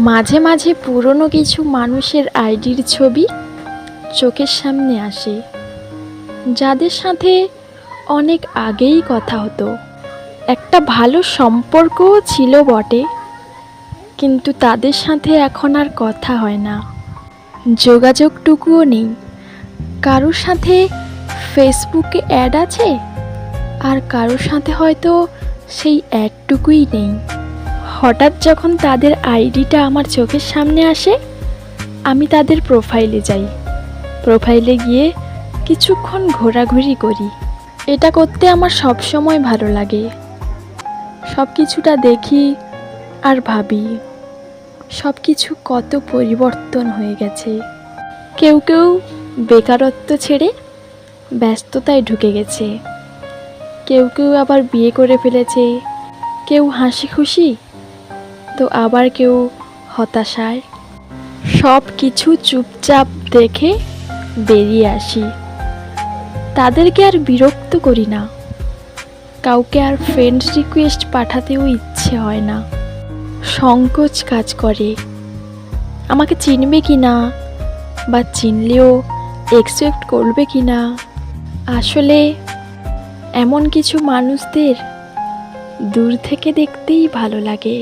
মাঝে মাঝে পুরনো কিছু মানুষের আইডির ছবি চোখের সামনে আসে, যাদের সাথে অনেক আগেই কথা হতো, একটা ভালো সম্পর্কও ছিল বটে, কিন্তু তাদের সাথে এখন আর কথা হয় না, যোগাযোগটুকুও নেই। কারোর সাথে ফেসবুকে অ্যাড আছে, আর কারোর সাথে হয়তো সেই অ্যাডটুকুই নেই। হঠাৎ যখন তাদের আইডিটা আমার চোখের সামনে আসে, আমি তাদের প্রোফাইলে যাই। প্রোফাইলে গিয়ে কিছুক্ষণ ঘোরাঘুরি করি। এটা করতে আমার সব সময় ভালো লাগে। সব কিছুটা দেখি আর ভাবি সব কিছু কত পরিবর্তন হয়ে গেছে। কেউ কেউ বেকারত্ব ছেড়ে ব্যস্ততায় ঢুকে গেছে, কেউ কেউ আবার বিয়ে করে ফেলেছে, কেউ হাসি খুশি, তো আবার কেউ হতাশায়। সব কিছু চুপচাপ দেখে বেরিয়ে আসি। তাদেরকে আর বিরক্ত করি না, কাউকে আর ফ্রেন্ড রিকোয়েস্ট পাঠাতেও ইচ্ছে হয় না। সংকোচ কাজ করে, আমাকে চিনবে কি না, বা চিনলেও একসেপ্ট করবে কি না। আসলে এমন কিছু মানুষদের দূর থেকে দেখতেই ভালো লাগে।